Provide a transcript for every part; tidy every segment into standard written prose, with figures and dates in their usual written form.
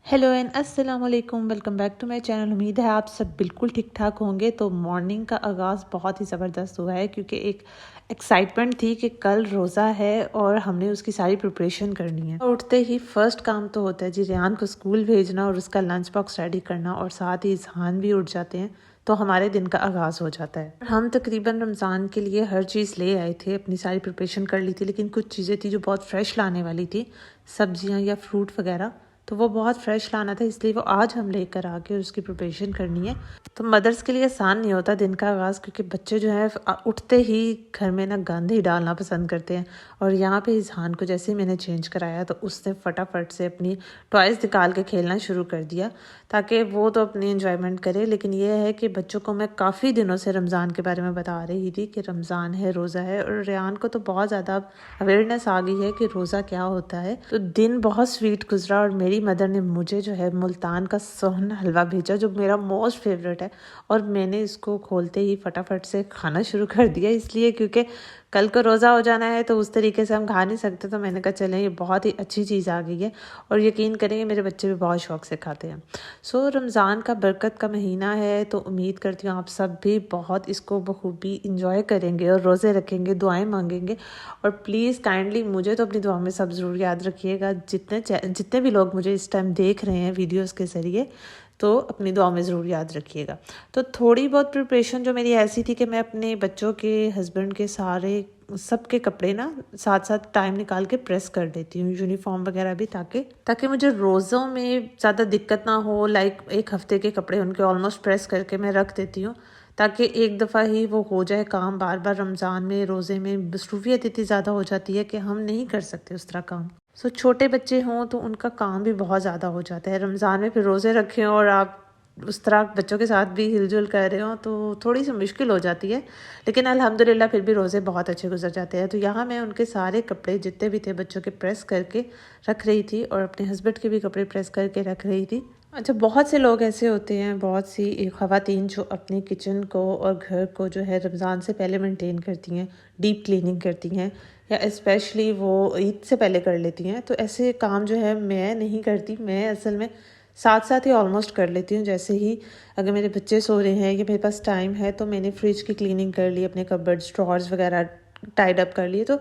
Hello and अस्सलाम वालेकुम, welcome back to my channel. उम्मीद है आप सब बिल्कुल ठीक ठाक होंगे। तो मॉर्निंग का आगाज़ बहुत ही ज़बरदस्त हुआ है क्योंकि एक एक्साइटमेंट थी कि कल रोज़ा है और हमने उसकी सारी प्रिपरेशन करनी है। और उठते ही फर्स्ट काम तो होता है जी रेहान को स्कूल भेजना और उसका लंच बॉक्स रेडी करना, और साथ ही इज़हान भी उठ जाते हैं तो हमारे दिन का आगाज़ हो जाता है। हम तकरीबन रमज़ान के लिए हर चीज़ ले आए थे, अपनी सारी प्रिपरेशन कर ली थी, लेकिन कुछ चीज़ें थी जो बहुत फ्रेश लाने वाली थी, सब्जियां या फ्रूट वगैरह, तो वो बहुत फ्रेश लाना था, इसलिए वो आज हम लेकर आके उसकी प्रिपरेशन करनी है। तो मदर्स के लिए आसान नहीं होता दिन का आगाज़, क्योंकि बच्चे जो है उठते ही घर में ना गंद ही डालना पसंद करते हैं। और यहाँ पे इज़हान को जैसे ही मैंने चेंज कराया तो उसने फटाफट से अपनी टॉयज़ निकाल के खेलना शुरू कर दिया, ताकि वो तो अपनी इंजॉयमेंट करे। लेकिन ये है कि बच्चों को मैं काफ़ी दिनों से रमज़ान के बारे में बता रही थी कि रमज़ान है, रोज़ा है, और रेहान को तो बहुत ज़्यादा अवेयरनेस आ गई है कि रोज़ा क्या होता है। तो दिन बहुत स्वीट गुजरा और मेरी मदर ने मुझे जो है मुल्तान का सोहन हलवा भेजा, जो मेरा मोस्ट फेवरेट है, और मैंने इसको खोलते ही फटाफट से खाना शुरू कर दिया, इसलिए क्योंकि कल को रोज़ा हो जाना है तो उस तरीके से हम खा नहीं सकते। तो मैंने कहा चलें, ये बहुत ही अच्छी चीज़ आ गई है, और यकीन करेंगे मेरे बच्चे भी बहुत शौक से खाते हैं। सो रमज़ान का बरकत का महीना है, तो उम्मीद करती हूँ आप सब भी बहुत इसको बखूबी इंजॉय करेंगे और रोज़े रखेंगे, दुआएं मांगेंगे। और प्लीज़ काइंडली मुझे तो अपनी दुआ में सब ज़रूर याद रखिएगा। जितने भी लोग मुझे इस टाइम देख रहे हैं वीडियोस के ज़रिए, तो अपनी दुआ में ज़रूर याद रखिएगा। तो थोड़ी बहुत प्रिपरेशन जो मेरी ऐसी थी कि मैं अपने बच्चों के, हस्बैंड के, सारे सबके कपड़े ना साथ साथ टाइम निकाल के प्रेस कर देती हूँ, यूनिफॉर्म वगैरह भी, ताकि मुझे रोज़ों में ज़्यादा दिक्कत ना हो। लाइक एक हफ्ते के कपड़े उनके ऑलमोस्ट प्रेस करके मैं रख देती हूँ, ताकि एक दफ़ा ही वो हो जाए काम। बार बार रमज़ान में, रोज़े में मसरूफियत इतनी ज़्यादा हो जाती है कि हम नहीं कर सकते उस तरह काम। सो छोटे बच्चे हों तो उनका काम भी बहुत ज़्यादा हो जाता है रमज़ान में, फिर रोज़े रखें और आप उस तरह बच्चों के साथ भी हिलजुल कर रहे हो तो थोड़ी सी मुश्किल हो जाती है। लेकिन अल्हम्दुलिल्लाह फिर भी रोज़े बहुत अच्छे गुजर जाते हैं। तो यहाँ मैं उनके सारे कपड़े जितने भी थे बच्चों के प्रेस करके रख रही थी, और अपने हस्बैंड के भी कपड़े प्रेस करके रख रही थी। अच्छा, बहुत से लोग ऐसे होते हैं, बहुत सी ख़वातीन जो अपनी किचन को और घर को जो है रमज़ान से पहले मेंटेन करती हैं, डीप क्लीनिंग करती हैं, या स्पेशली वो ईद से पहले कर लेती हैं। तो ऐसे काम जो है मैं नहीं करती, मैं असल में साथ साथ ही ऑलमोस्ट कर लेती हूँ। जैसे ही अगर मेरे बच्चे सो रहे हैं या मेरे पास टाइम है तो मैंने फ्रिज की क्लीनिंग कर ली, अपने कबर्ड्स, ड्रॉर्स वगैरह टाइड अप कर लिए। तो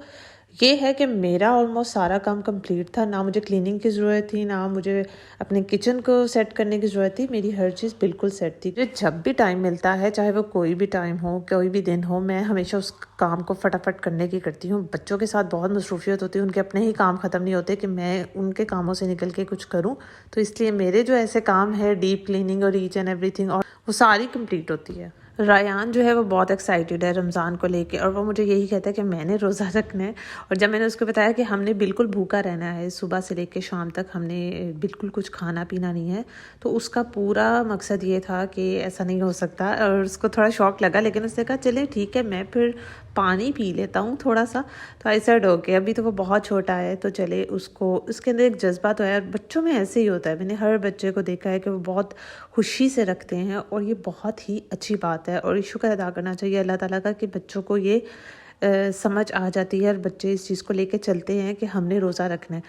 ये है कि मेरा ऑलमोस्ट सारा काम कंप्लीट था। ना मुझे क्लीनिंग की ज़रूरत थी, ना मुझे अपने किचन को सेट करने की ज़रूरत थी। मेरी हर चीज़ बिल्कुल सेट थी। मुझे जब भी टाइम मिलता है, चाहे वो कोई भी टाइम हो, कोई भी दिन हो, मैं हमेशा उस काम को फटाफट करने की करती हूँ। बच्चों के साथ बहुत मसरूफियत होती है, उनके अपने ही काम ख़त्म नहीं होते कि मैं उनके कामों से निकल के कुछ करूँ। तो इसलिए मेरे जो ऐसे काम है, डीप क्लीनिंग और ईच एंड एवरीथिंग, और वो सारी कंप्लीट होती है। रायान जो है वो बहुत एक्साइटेड है रमज़ान को लेके, और वो मुझे यही कहता है कि मैंने रोज़ा रखना है। और जब मैंने उसको बताया कि हमने बिल्कुल भूखा रहना है, सुबह से लेके शाम तक हमने बिल्कुल कुछ खाना पीना नहीं है, तो उसका पूरा मकसद ये था कि ऐसा नहीं हो सकता। और उसको थोड़ा शौक लगा, लेकिन उसने कहा चले ठीक है, मैं फिर पानी पी लेता हूँ थोड़ा सा। तो आई सेड ओके, अभी तो वो बहुत छोटा है, तो चले उसको, उसके अंदर एक जज्बा तो है। और बच्चों में ऐसे ही होता है, मैंने हर बच्चे को देखा है कि वो बहुत खुशी से रखते हैं, और ये बहुत ही अच्छी बात है। और शुक्र अदा करना चाहिए अल्लाह ताला का कि बच्चों को ये समझ आ जाती है, और बच्चे इस चीज़ को लेके चलते हैं कि हमने रोज़ा रखना है।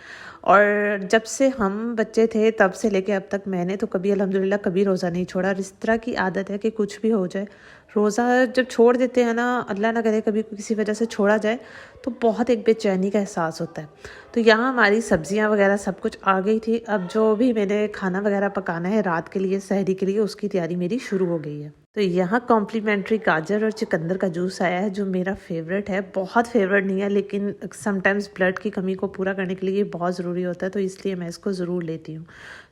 और जब से हम बच्चे थे तब से लेके अब तक मैंने तो कभी अल्हम्दुलिल्लाह कभी रोज़ा नहीं छोड़ा। और इस तरह की आदत है कि कुछ भी हो जाए, रोज़ा जब छोड़ देते हैं ना, अल्लाह ना करे कभी किसी वजह से छोड़ा जाए, तो बहुत एक बेचैनी का एहसास होता है। तो यहाँ हमारी सब्जियाँ वगैरह सब कुछ आ गई थी। अब जो भी मैंने खाना वगैरह पकाना है रात के लिए, सहरी के लिए, उसकी तैयारी मेरी शुरू हो गई है। तो यहाँ कॉम्प्लीमेंट्री गाजर और चुकंदर का जूस आया है, जो मेरा फेवरेट है। बहुत फेवरेट नहीं है, लेकिन समटाइम्स ब्लड की कमी को पूरा करने के लिए ये बहुत ज़रूरी होता है, तो इसलिए मैं इसको ज़रूर लेती हूँ।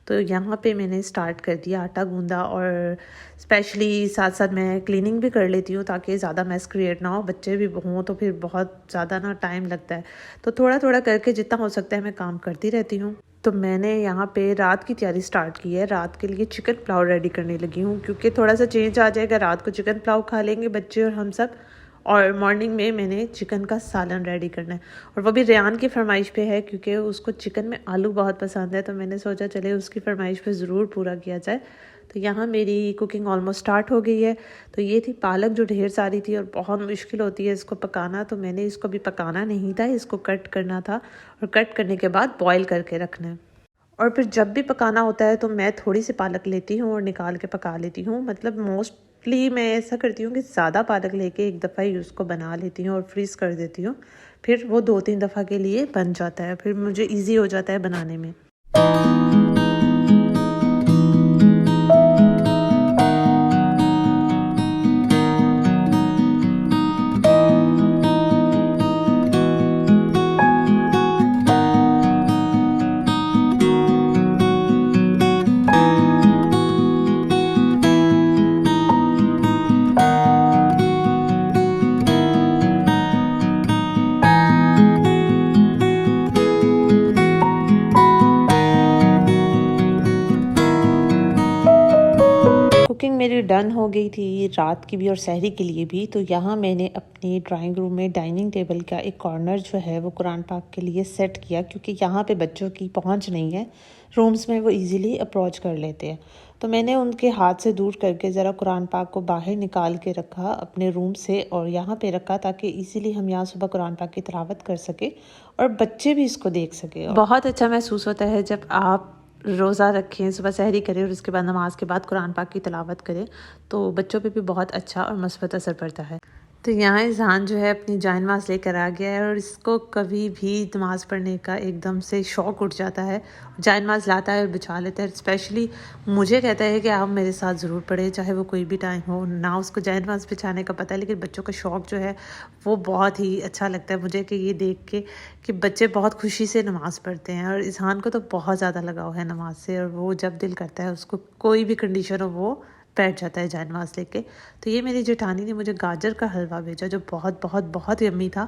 तो यहाँ पे मैंने स्टार्ट कर दिया, आटा गूंदा, और स्पेशली साथ साथ मैं क्लीनिंग भी कर लेती हूँ ताकि ज़्यादा मैस क्रिएट ना हो। बच्चे भी हों तो फिर बहुत ज़्यादा ना टाइम लगता है, तो थोड़ा थोड़ा करके जितना हो सकता है मैं काम करती रहती हूँ। तो मैंने यहाँ पे रात की तैयारी स्टार्ट की है। रात के लिए चिकन पुलाव रेडी करने लगी हूँ, क्योंकि थोड़ा सा चेंज आ जाएगा। रात को चिकन पुलाव खा लेंगे बच्चे और हम सब, और मॉर्निंग में मैंने चिकन का सालन रेडी करना है। और वो भी रेहान की फरमाइश पे है, क्योंकि उसको चिकन में आलू बहुत पसंद है, तो मैंने सोचा चले उसकी फरमाइश पे ज़रूर पूरा किया जाए। तो यहाँ मेरी कुकिंग ऑलमोस्ट स्टार्ट हो गई है। तो ये थी पालक जो ढेर सारी थी, और बहुत मुश्किल होती है इसको पकाना, तो मैंने इसको भी पकाना नहीं था, इसको कट करना था, और कट करने के बाद बॉयल करके रखना है। और फिर जब भी पकाना होता है तो मैं थोड़ी सी पालक लेती हूँ और निकाल के पका लेती हूँ। मतलब मोस्टली मैं ऐसा करती हूँ कि ज़्यादा पालक लेके एक दफ़ा ही उसको बना लेती हूँ और फ्रीज़ कर देती हूँ। फिर वो 2-3 दफ़ा के लिए बन जाता है, फिर मुझे ईज़ी हो जाता है बनाने में। कुकिंग मेरी डन हो गई थी रात की भी और सहरी के लिए भी। तो यहाँ मैंने अपनी ड्राइंग रूम में डाइनिंग टेबल का एक कॉर्नर जो है वो कुरान पाक के लिए सेट किया, क्योंकि यहाँ पे बच्चों की पहुँच नहीं है रूम्स में, वो इजीली अप्रोच कर लेते हैं। तो मैंने उनके हाथ से दूर करके ज़रा कुरान पाक को बाहर निकाल के रखा अपने रूम से और यहाँ पे रखा, ताकि इजीली हम यहाँ सुबह कुरान पाक की तिलावत कर सके और बच्चे भी इसको देख सके। बहुत अच्छा महसूस होता है जब आप रोज़ा रखें, सुबह सहरी करें और उसके बाद नमाज के बाद कुरान पाक की तिलावत करें, तो बच्चों पे भी बहुत अच्छा और मस्बत असर पड़ता है। तो यहाँ इज़हान जो है अपनी जान नमाज़ लेकर आ गया है और इसको कभी भी नमाज़ पढ़ने का एकदम से शौक़ उठ जाता है। जान नमाज़ लाता है और बिछा लेता है। स्पेशली मुझे कहता है कि आप मेरे साथ ज़रूर पढ़ें, चाहे वो कोई भी टाइम हो। ना उसको जान नमाज़ बिछाने का पता है, लेकिन बच्चों का शौक़ जो है वो बहुत ही अच्छा लगता है मुझे, कि ये देख के कि बच्चे बहुत खुशी से नमाज़ पढ़ते हैं। और इज़हान को तो बहुत ज़्यादा लगाव है नमाज से, और वो जब दिल करता है उसको कोई भी कंडीशन हो वो बैठ जाता है जान नमाज़ लेके। तो ये मेरी जेठानी ने मुझे गाजर का हलवा भेजा जो बहुत बहुत बहुत यम्मी था,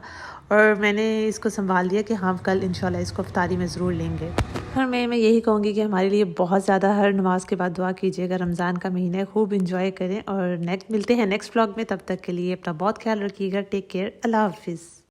और मैंने इसको संभाल लिया कि हाँ कल इंशाल्लाह इसको इफ्तारी में ज़रूर लेंगे। और मैं यही कहूँगी कि हमारे लिए बहुत ज़्यादा हर नमाज के बाद दुआ कीजिएगा। रमज़ान का महीना है, खूब इंजॉय करें और नेक्स्ट मिलते हैं नेक्स्ट व्लॉग में। तब तक के लिए अपना बहुत ख्याल रखिएगा। Take care. अल्लाह हाफिज़।